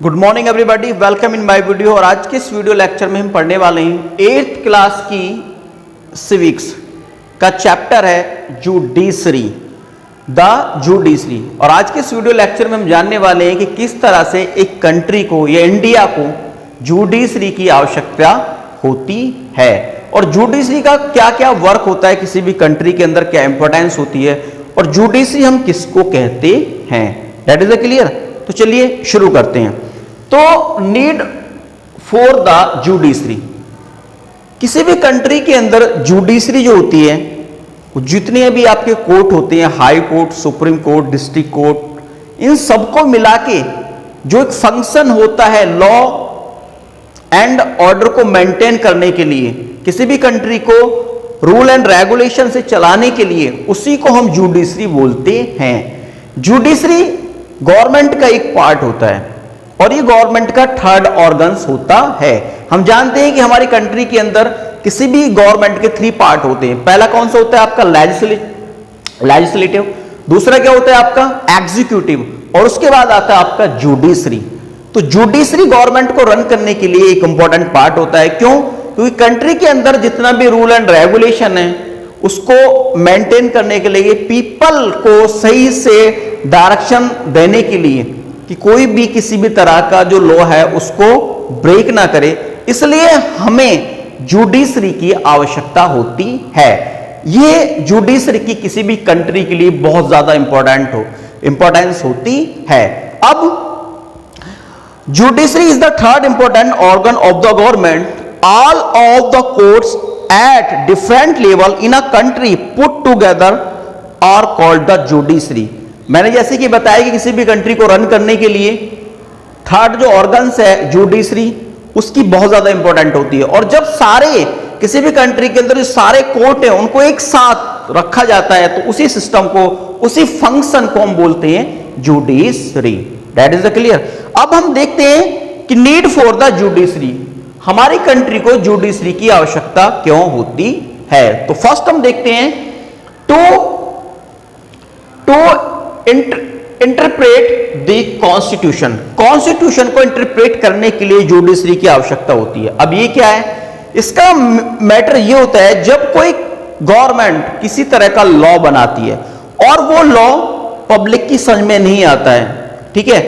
Good morning everybody, welcome in my video. और आज के इस वीडियो लेक्चर में हम पढ़ने वाले हैं 8th क्लास की सिविक्स का चैप्टर है जुडिशरी, द जुडिशरी। और आज के इस वीडियो लेक्चर में हम जानने वाले हैं कि किस तरह से एक कंट्री को या इंडिया को जुडिशरी की आवश्यकता होती है और जुडिशरी का क्या क्या वर्क होता है, किसी भी कंट्री के अंदर क्या इंपॉर्टेंस होती है और जुडिशरी हम किसको कहते हैं। That is clear. तो चलिए शुरू करते हैं। तो नीड फॉर द जुडिशरी, किसी भी कंट्री के अंदर जुडिशरी जो होती है, जितने भी आपके कोर्ट होते हैं, high court, supreme court, district court, इन सबको मिला के जो एक फंक्शन होता है लॉ एंड ऑर्डर को मेंटेन करने के लिए, किसी भी कंट्री को रूल एंड रेगुलेशन से चलाने के लिए, उसी को हम जुडिशरी बोलते हैं। जुडिशरी गवर्नमेंट का एक पार्ट होता है और ये गवर्नमेंट का थर्ड ऑर्गन्स होता है। हम जानते हैं कि हमारी कंट्री के अंदर किसी भी गवर्नमेंट के 3 पार्ट होते हैं। पहला कौन सा होता है आपका लेजिस्लेटिव, दूसरा क्या होता है आपका एग्जीक्यूटिव और उसके बाद आता है आपका जुडिशरी। तो जुडिशरी गवर्नमेंट को रन करने के लिए एक इंपॉर्टेंट पार्ट होता है। क्यों? क्योंकि कंट्री के अंदर जितना भी रूल एंड रेगुलेशन है उसको मेंटेन करने के लिए, पीपल को सही से डायरेक्शन देने के लिए कि कोई भी किसी भी तरह का जो लॉ है उसको ब्रेक ना करे, इसलिए हमें जुडिशरी की आवश्यकता होती है। ये जुडिशरी की किसी भी कंट्री के लिए बहुत ज्यादा इंपॉर्टेंस होती है। अब judiciary is the third important organ of the government. All of the courts at different level in a country put together are called the judiciary। मैंने जैसे कि बताया कि किसी भी कंट्री को रन करने के लिए थर्ड जो ऑर्गन्स है जुडिशरी, उसकी बहुत ज्यादा इंपॉर्टेंट होती है। और जब सारे किसी भी कंट्री के अंदर जो सारे कोर्ट हैं उनको एक साथ रखा जाता है तो उसी सिस्टम को, उसी फंक्शन को हम बोलते हैं judiciary. That is the clear. अब हम देखते हैं कि नीड फॉर द जुडिशरी, हमारी कंट्री को जुडिशरी की आवश्यकता क्यों होती है। तो फर्स्ट हम देखते हैं to interpret the constitution. Constitution को इंटरप्रेट करने के लिए जुडिशरी की आवश्यकता होती है। अब ये क्या है, इसका मैटर ये होता है जब कोई गवर्नमेंट किसी तरह का लॉ बनाती है और वो लॉ पब्लिक की समझ में नहीं आता है, ठीक है।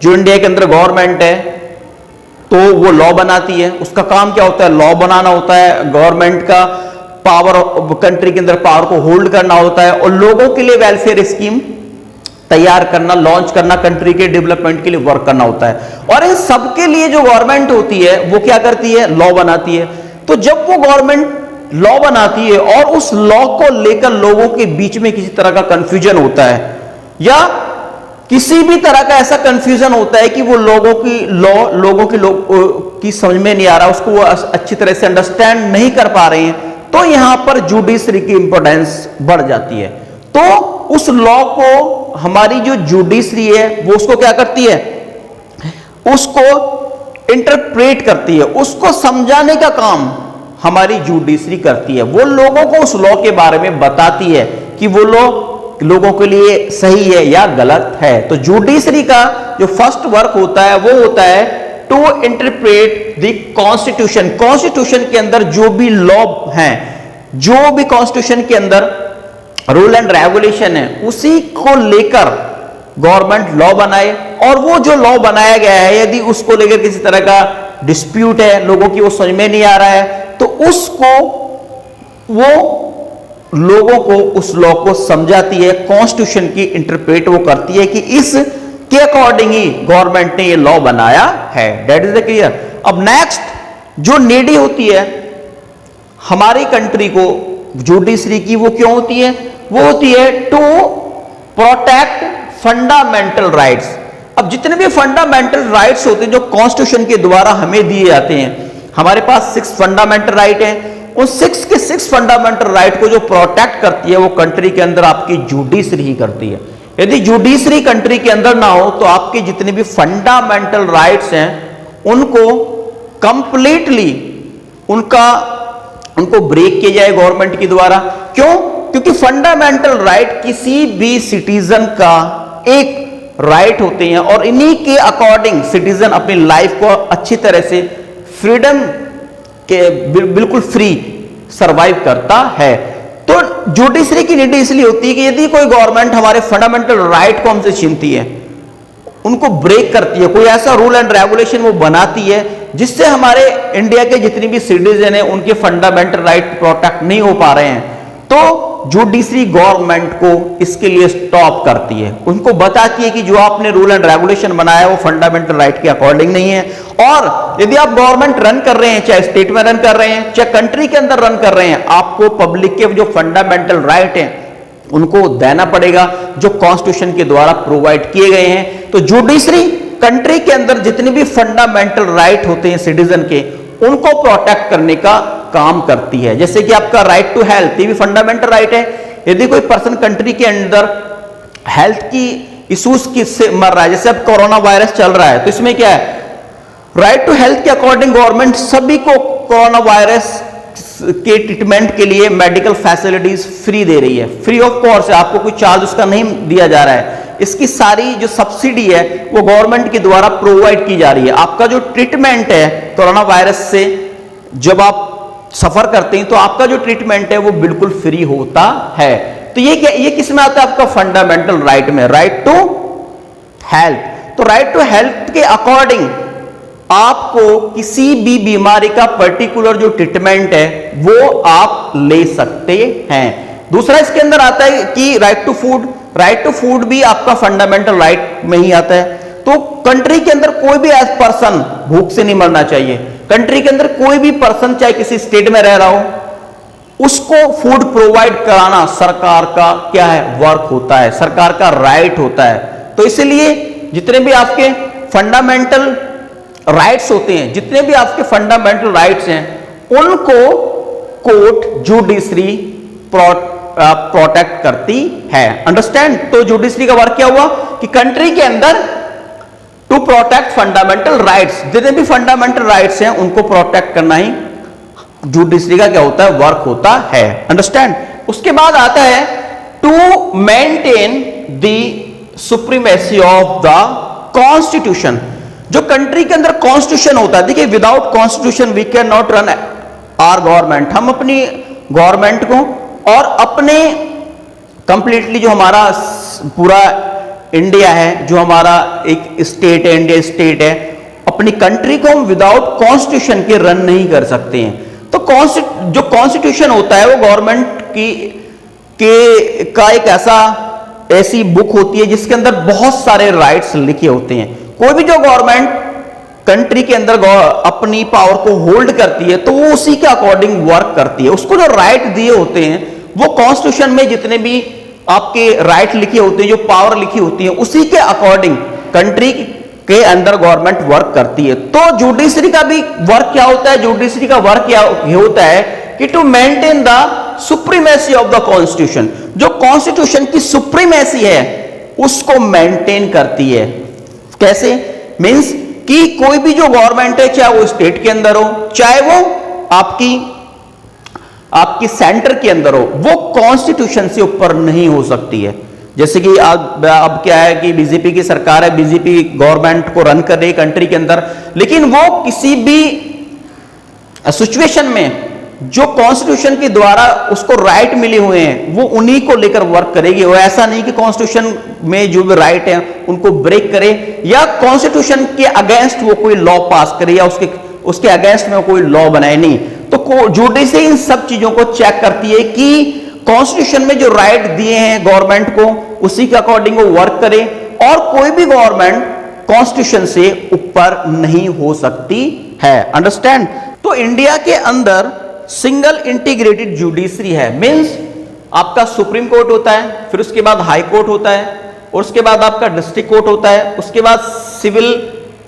जो इंडिया के अंदर गवर्नमेंट है तो वो लॉ बनाती है, उसका काम क्या होता है, लॉ बनाना होता है। गवर्नमेंट का पावर कंट्री के अंदर पावर को होल्ड करना होता है और लोगों के लिए वेलफेयर स्कीम तैयार करना, लॉन्च करना, कंट्री के डेवलपमेंट के लिए वर्क करना होता है। और इन सब के लिए जो गवर्नमेंट होती है वो क्या करती है, लॉ बनाती है। तो जब वो गवर्नमेंट लॉ बनाती है और उस लॉ को लेकर लोगों के बीच में किसी तरह का कंफ्यूजन होता है या किसी भी तरह का ऐसा कंफ्यूजन होता है कि वो लोगों की समझ में नहीं आ रहा, उसको वो अच्छी तरह से अंडरस्टैंड नहीं कर पा रहे हैं, तो यहां पर जुडिशरी की इंपॉर्टेंस बढ़ जाती है। तो उस लॉ को हमारी जो जुडिशरी है वो उसको क्या करती है, उसको इंटरप्रेट करती है, उसको समझाने का काम हमारी जुडिशरी करती है। वो लोगों को उस लॉ के बारे में बताती है कि वो लॉ लोगों के लिए सही है या गलत है। तो जुडिशरी का जो फर्स्ट वर्क होता है वो होता है to interpret the constitution. Constitution के अंदर जो भी लॉ हैं, जो भी कॉन्स्टिट्यूशन के अंदर रूल एंड रेगुलेशन है, उसी को लेकर गवर्नमेंट लॉ बनाए और वो जो लॉ बनाया गया है यदि उसको लेकर किसी तरह का डिस्प्यूट है, लोगों की वो समझ में नहीं आ रहा है, तो उसको वो लोगों को उस लॉ को समझाती है, कॉन्स्टिट्यूशन की इंटरप्रेट वो करती है कि इस के अकॉर्डिंग ही गवर्नमेंट ने ये लॉ बनाया है। That is the clear. अब नेक्स्ट जो नीडी होती है हमारी कंट्री को जुडिशरी की, वो क्यों होती है, वो होती है टू प्रोटेक्ट फंडामेंटल राइट्स। अब जितने भी फंडामेंटल राइट्स होते हैं जो कॉन्स्टिट्यूशन के द्वारा हमें दिए जाते हैं, हमारे पास 6 फंडामेंटल राइट हैं, उन 6 के 6 फंडामेंटल राइट को जो प्रोटेक्ट करती है वो कंट्री के अंदर आपकी जुडिशरी ही करती है। यदि जुडिशरी कंट्री के अंदर ना हो तो आपके जितने भी फंडामेंटल राइट्स हैं उनको कंप्लीटली उनको ब्रेक किया जाए गवर्नमेंट के द्वारा। क्यों? क्योंकि फंडामेंटल राइट किसी भी सिटीजन का एक राइट होते हैं और इन्हीं के अकॉर्डिंग सिटीजन अपनी लाइफ को अच्छी तरह से फ्रीडम के बिल्कुल फ्री सरवाइव करता है। तो जुडिशरी की नीड इसलिए होती है कि यदि कोई गवर्नमेंट हमारे फंडामेंटल राइट को हमसे छीनती है, उनको ब्रेक करती है, कोई ऐसा रूल एंड रेगुलेशन वो बनाती है जिससे हमारे इंडिया के जितनी भी सिटीजन है उनके फंडामेंटल राइट प्रोटेक्ट नहीं हो पा रहे हैं, तो जुडिशरी गवर्नमेंट को इसके लिए स्टॉप करती है, उनको बताती है कि जो आपने रूल एंड रेगुलेशन बनाया है वो फंडामेंटल राइट के अकॉर्डिंग नहीं है। और यदि आप गवर्नमेंट रन कर रहे हैं, चाहे स्टेट में रन कर रहे हैं, चाहे कंट्री के अंदर रन कर रहे हैं, आपको पब्लिक के जो फंडामेंटल राइट हैं उनको देना पड़ेगा जो कॉन्स्टिट्यूशन के द्वारा प्रोवाइड किए गए हैं। तो जुडिशरी कंट्री के अंदर जितने भी फंडामेंटल राइट होते हैं सिटीजन के, उनको प्रोटेक्ट करने का काम करती है। जैसे कि आपका राइट टू हेल्थ, ये भी फंडामेंटल राइट है। यदि कोई पर्सन कंट्री के अंदर हेल्थ की इश्यूज से मर रहा है, जैसे अब कोरोना वायरस चल रहा है, तो इसमें क्या है, राइट टू हेल्थ के अकॉर्डिंग गवर्नमेंट सभी को कोरोना वायरस के ट्रीटमेंट के लिए मेडिकल फैसिलिटीज फ्री दे रही है, फ्री ऑफ कॉस्ट, आपको कोई चार्ज उसका नहीं दिया जा रहा है। इसकी सारी जो सब्सिडी है वो गवर्नमेंट के द्वारा प्रोवाइड की जा रही है। आपका जो ट्रीटमेंट है कोरोना वायरस से जब आप सफर करते हैं तो आपका जो ट्रीटमेंट है वो बिल्कुल फ्री होता है। तो ये क्या, ये किस में आता है, आपका फंडामेंटल राइट में, राइट टू हेल्थ। तो राइट टू हेल्थ के अकॉर्डिंग आपको किसी भी बीमारी का पर्टिकुलर जो ट्रीटमेंट है वो आप ले सकते हैं। दूसरा इसके अंदर आता है कि right to food, right to food भी आपका फंडामेंटल राइट में ही आता है। तो कंट्री के अंदर कोई भी एज पर्सन भूख से नहीं मरना चाहिए। कंट्री के अंदर कोई भी पर्सन चाहे किसी स्टेट में रह रहा हो, उसको फूड प्रोवाइड कराना सरकार का क्या है, वर्क होता है, सरकार का राइट होता है। तो इसलिए जितने भी आपके फंडामेंटल राइट्स होते हैं, जितने भी आपके फंडामेंटल राइट्स हैं, उनको कोर्ट जुडिशरी प्रोटेक्ट करती है। अंडरस्टैंड। तो जुडिशरी का वर्क क्या हुआ कि कंट्री के अंदर टू प्रोटेक्ट फंडामेंटल राइट्स, जितने भी फंडामेंटल राइट्स हैं उनको प्रोटेक्ट करना ही जुडिशरी का क्या होता है, वर्क होता है। अंडरस्टैंड। उसके बाद आता है to maintain the supremacy of the constitution. जो कंट्री के अंदर कॉन्स्टिट्यूशन होता है, देखिए without constitution we can not run our government. हम अपनी गवर्नमेंट को और अपने कंप्लीटली जो हमारा पूरा इंडिया है, जो हमारा एक स्टेट है, इंडिया स्टेट है, अपनी कंट्री को हम विदाउट कॉन्स्टिट्यूशन के रन नहीं कर सकते हैं। तो जो कॉन्स्टिट्यूशन होता है वो गवर्नमेंट का एक ऐसी बुक होती है जिसके अंदर बहुत सारे राइट्स लिखे होते हैं। कोई भी जो गवर्नमेंट कंट्री के अंदर अपनी पावर को होल्ड करती है तो वो उसी के अकॉर्डिंग वर्क करती है। उसको जो राइट दिए होते हैं वो कॉन्स्टिट्यूशन में जितने भी आपके राइट लिखे होते हैं, जो पावर लिखी होती है, उसी के अकॉर्डिंग कंट्री के अंदर गवर्नमेंट वर्क करती है। तो जुडिशरी का भी वर्क क्या होता है, जुडिशरी का वर्क क्या होता है कि to maintain the supremacy of the constitution. जो कॉन्स्टिट्यूशन की सुप्रीमेसी है उसको मेंटेन करती है। कैसे? मींस कि कोई भी जो गवर्नमेंट है, चाहे वो स्टेट के अंदर हो, चाहे वो आपकी सेंटर के अंदर हो, वो कॉन्स्टिट्यूशन से ऊपर नहीं हो सकती है। जैसे कि अब क्या है कि बीजेपी की सरकार है, बीजेपी गवर्नमेंट को रन कर रही है कंट्री के अंदर, लेकिन वो किसी भी सिचुएशन में जो कॉन्स्टिट्यूशन के द्वारा उसको राइट मिले हुए हैं वो उन्हीं को लेकर वर्क करेगी। वो ऐसा नहीं कि कॉन्स्टिट्यूशन में जो भी राइट है उनको ब्रेक करे या कॉन्स्टिट्यूशन के अगेंस्ट वो कोई लॉ पास करे या उसके अगेंस्ट में कोई लॉ बनाए, नहीं। तो जुडिशरी इन सब चीजों को चेक करती है कि कॉन्स्टिट्यूशन में जो राइट दिए हैं गवर्नमेंट को उसी के अकॉर्डिंग वो वर्क करे, और कोई भी गवर्नमेंट कॉन्स्टिट्यूशन से ऊपर नहीं हो सकती है। अंडरस्टैंड। तो इंडिया के अंदर सिंगल इंटीग्रेटेड जुडिशरी है। मींस आपका सुप्रीम कोर्ट होता है, फिर उसके बाद हाई कोर्ट होता है, और उसके बाद आपका डिस्ट्रिक्ट कोर्ट होता है, उसके बाद सिविल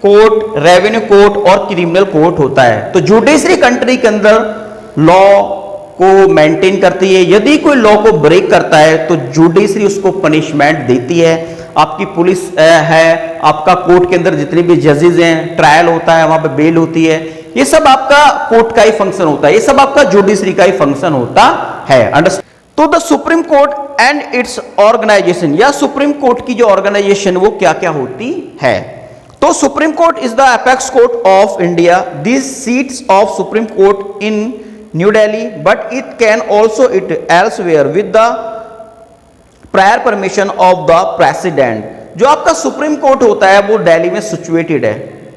कोर्ट, रेवेन्यू कोर्ट और क्रिमिनल कोर्ट होता है। तो जुडिशरी कंट्री के अंदर लॉ को मेंटेन करती है। यदि कोई लॉ को ब्रेक करता है तो जुडिशरी उसको पनिशमेंट देती है। आपकी पुलिस है, आपका कोर्ट के अंदर जितने भी जजेस हैं, ट्रायल होता है, वहां पे बेल होती है, ये सब आपका कोर्ट का ही फंक्शन होता है, ये सब आपका जुडिशरी का ही फंक्शन होता है। अंडरस्टैंड। तो the supreme court and its organization, या सुप्रीम कोर्ट की जो ऑर्गेनाइजेशन वो क्या क्या होती है। तो supreme court is the apex court of India. This seats of supreme court in New Delhi, but it can also it elsewhere with the prior permission of the president. जो आपका सुप्रीम कोर्ट होता है वो दिल्ली में सिचुएटेड है,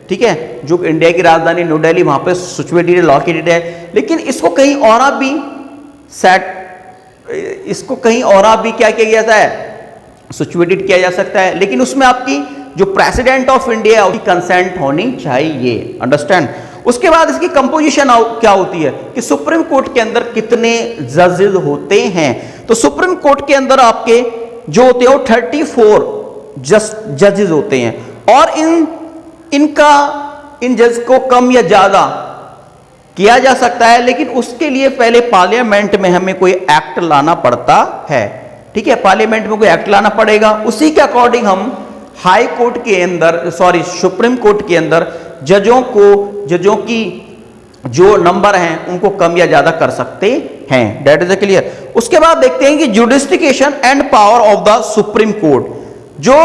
ठीक है, जो इंडिया की राजधानी न्यू दिल्ली वहां पे सिचुएटेड है, लोकेटेड है। लेकिन इसको कहीं और भी क्या किया जाता है, सिचुएटेड किया जा सकता है, लेकिन उसमें आपकी जो प्रेसिडेंट ऑफ इंडिया उसकी कंसेंट होनी चाहिए। अंडरस्टैंड। उसके बाद इसकी कंपोजिशन क्या होती है कि सुप्रीम कोर्ट के अंदर कितने जजेस होते हैं। तो सुप्रीम कोर्ट के अंदर आपके जो होते हैं वो 34 जजेस होते हैं, और इन जज को कम या ज्यादा किया जा सकता है, लेकिन उसके लिए पहले पार्लियामेंट में हमें कोई एक्ट लाना पड़ता है, ठीक है, पार्लियामेंट में कोई एक्ट लाना पड़ेगा। उसी के अकॉर्डिंग हम हाई कोर्ट के अंदर, सुप्रीम कोर्ट के अंदर जजों की जो नंबर हैं उनको कम या ज्यादा कर सकते हैं। That is clear. उसके बाद देखते हैं कि jurisdiction and power of the supreme court. जो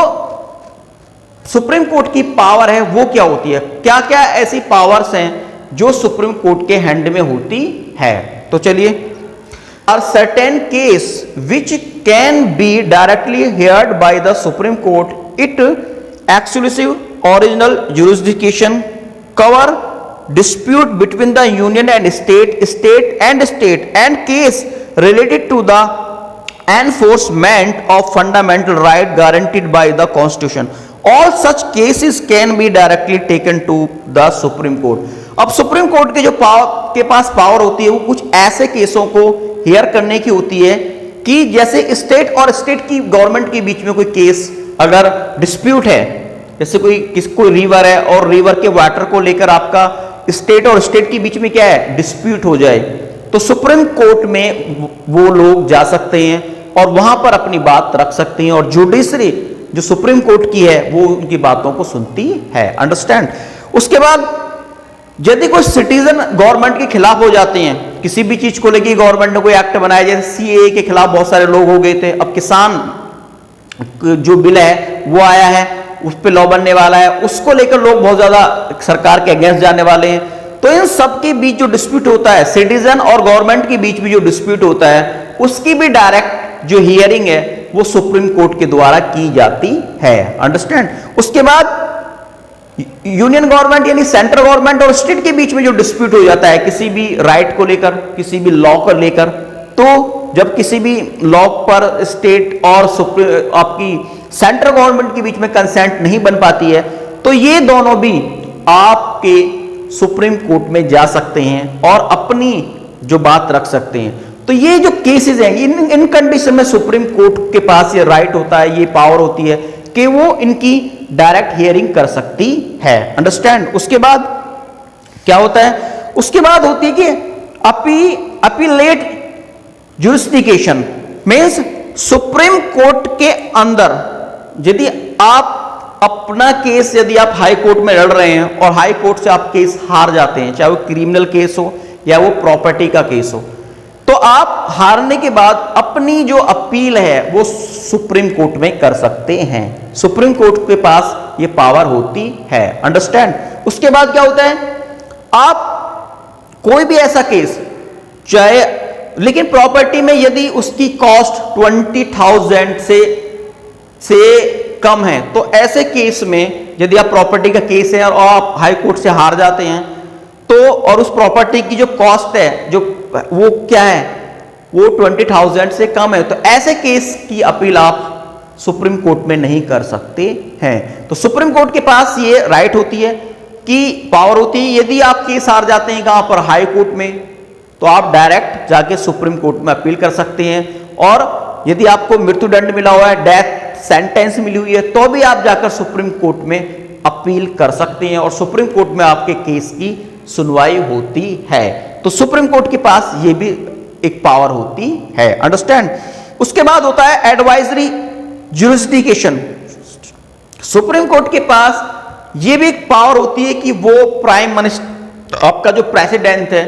सुप्रीम कोर्ट की पावर है वो क्या होती है, क्या क्या ऐसी पावर्स हैं जो सुप्रीम कोर्ट के हैंड में होती है। तो चलिए, are certain case which can be directly heard by the supreme court, it exclusive original jurisdiction, cover dispute between the union and state and case related to the enforcement of fundamental right guaranteed by the constitution. All such cases can be directly taken to the Supreme Court. अब supreme court के के पास power होती है वो कुछ ऐसे केसों को हियर करने की होती है कि जैसे स्टेट और स्टेट की गवर्नमेंट के बीच में कोई केस अगर डिस्प्यूट है, जैसे कोई रिवर है और रिवर के वाटर को लेकर आपका स्टेट और स्टेट के बीच में क्या है, डिस्प्यूट हो जाए, तो सुप्रीम कोर्ट में वो लोग जा सकते हैं और वहां पर अपनी बात रख सकते हैं, और जुडिशरी जो सुप्रीम कोर्ट की है वो उनकी बातों को सुनती है। अंडरस्टैंड। उसके बाद यदि कोई सिटीजन गवर्नमेंट के खिलाफ हो जाते हैं, किसी भी चीज को लेकर गवर्नमेंट ने कोई एक्ट बनाया, जैसे सीएए के खिलाफ बहुत सारे लोग हो गए थे, अब किसान जो बिल है वो आया है, उस पर लॉ बनने वाला है, उसको लेकर लोग बहुत ज्यादा सरकार के अगेंस्ट जाने वाले हैं। तो इन सब के बीच जो डिस्प्यूट होता है, सिटीजन और गवर्नमेंट के बीच में जो डिस्प्यूट होता है, उसकी भी डायरेक्ट जो हियरिंग है वो सुप्रीम कोर्ट के द्वारा की जाती है। अंडरस्टैंड। उसके बाद यूनियन गवर्नमेंट यानी सेंट्रल गवर्नमेंट और स्टेट के बीच में जो डिस्प्यूट हो जाता है किसी भी राइट को लेकर, किसी भी लॉ को लेकर, तो जब किसी भी लॉ पर स्टेट और आपकी सेंट्रल गवर्नमेंट के बीच में कंसेंट नहीं बन पाती है, तो ये दोनों भी आपके सुप्रीम कोर्ट में जा सकते हैं और अपनी जो बात रख सकते हैं। तो ये जो केसेस हैं, इन कंडीशन में सुप्रीम कोर्ट के पास ये राइट होता है, ये पावर होती है कि वो इनकी डायरेक्ट हियरिंग कर सकती है। अंडरस्टैंड। उसके बाद क्या होता है, उसके बाद होती है कि appellate jurisdiction means supreme court के अंदर यदि आप अपना केस, यदि आप हाई कोर्ट में लड़ रहे हैं और हाई कोर्ट से आप केस हार जाते हैं, चाहे वो क्रिमिनल केस हो या वो प्रॉपर्टी का केस हो, तो आप हारने के बाद अपनी जो अपील है वो सुप्रीम कोर्ट में कर सकते हैं। सुप्रीम कोर्ट के पास ये पावर होती है। अंडरस्टैंड। उसके बाद क्या होता है, आप कोई भी ऐसा केस, चाहे, लेकिन प्रॉपर्टी में यदि उसकी कॉस्ट 20,000 से कम है, तो ऐसे केस में यदि आप प्रॉपर्टी का केस है और आप हाई कोर्ट से हार जाते हैं, तो और उस प्रॉपर्टी की जो कॉस्ट है जो वो क्या है, वो 20,000 से कम है, तो ऐसे केस की अपील आप सुप्रीम कोर्ट में नहीं कर सकते हैं। तो सुप्रीम कोर्ट के पास ये राइट होती है कि पावर होती है, यदि आप केस हार जाते हैं कहां पर, हाई कोर्ट में, तो आप डायरेक्ट जाके सुप्रीम कोर्ट में अपील कर सकते हैं। और यदि आपको मृत्युदंड मिला हुआ है, डेथ सेंटेंस मिली हुई है, तो भी आप जाकर सुप्रीम कोर्ट में अपील कर सकते हैं और सुप्रीम कोर्ट में आपके केस की सुनवाई होती है। तो सुप्रीम कोर्ट के पास ये भी एक पावर होती है। अंडरस्टैंड। उसके बाद होता है एडवाइजरी जुरिस्डिक्शन। सुप्रीम कोर्ट के पास ये भी एक पावर होती है कि वो प्राइम मिनिस्टर, आपका जो प्रेसिडेंट है,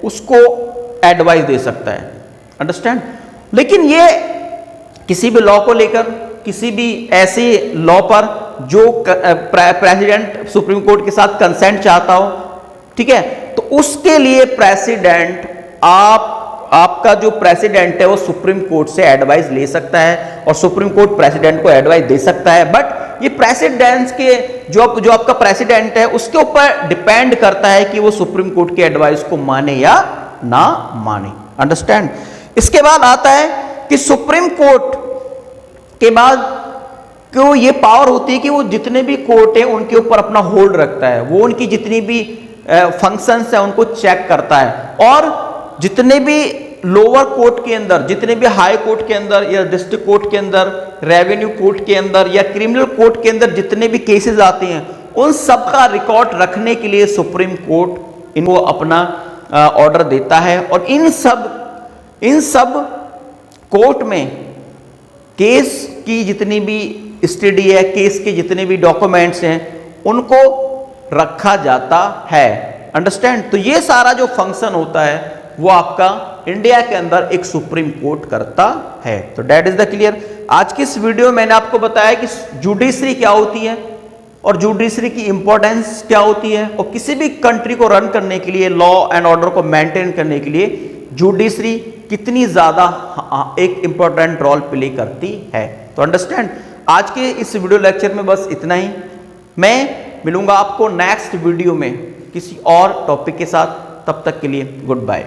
उसको एडवाइस दे सकता है। अंडरस्टैंड। लेकिन ये किसी भी लॉ को लेकर, किसी भी ऐसे लॉ पर जो प्रेसिडेंट सुप्रीम कोर्ट के साथ कंसेंट चाहता हो, ठीक है, तो उसके लिए प्रेसिडेंट आपका जो प्रेसिडेंट है वो सुप्रीम कोर्ट से एडवाइस ले सकता है और सुप्रीम कोर्ट प्रेसिडेंट को एडवाइस दे सकता है। बट ये प्रेसिडेंट के जो आपका प्रेसिडेंट है उसके ऊपर डिपेंड करता है कि वो सुप्रीम कोर्ट की एडवाइस को माने या ना माने। अंडरस्टैंड। इसके बाद आता है कि सुप्रीम कोर्ट के बाद को ये पावर होती है कि वो जितने भी कोर्ट है उनके ऊपर अपना होल्ड रखता है, वो उनकी जितनी भी फंक्शंस है उनको चेक करता है और जितने भी लोअर कोर्ट के अंदर, जितने भी हाई कोर्ट के अंदर या डिस्ट्रिक्ट कोर्ट के अंदर, रेवेन्यू कोर्ट के अंदर या क्रिमिनल कोर्ट के अंदर जितने भी केसेस आते हैं उन सब का रिकॉर्ड रखने के लिए सुप्रीम कोर्ट इनको अपना ऑर्डर देता है। और इन सब कोर्ट में केस की जितनी भी स्टडी है, केस के जितने भी डॉक्यूमेंट्स हैं उनको रखा जाता है। अंडरस्टैंड। तो ये सारा जो फंक्शन होता है वो आपका इंडिया के अंदर एक सुप्रीम कोर्ट करता है। तो दैट इज द क्लियर। आज की इस वीडियो में मैंने आपको बताया कि जुडिशरी क्या होती है और जुडिशरी की इंपॉर्टेंस क्या होती है और किसी भी कंट्री को रन करने के लिए, लॉ एंड ऑर्डर को मेंटेन करने के लिए जुडिशरी कितनी ज्यादा एक इंपॉर्टेंट रोल प्ले करती है। तो अंडरस्टैंड। आज के इस वीडियो लेक्चर में बस इतना ही। मैं मिलूंगा आपको नेक्स्ट वीडियो में किसी और टॉपिक के साथ। तब तक के लिए गुड बाय।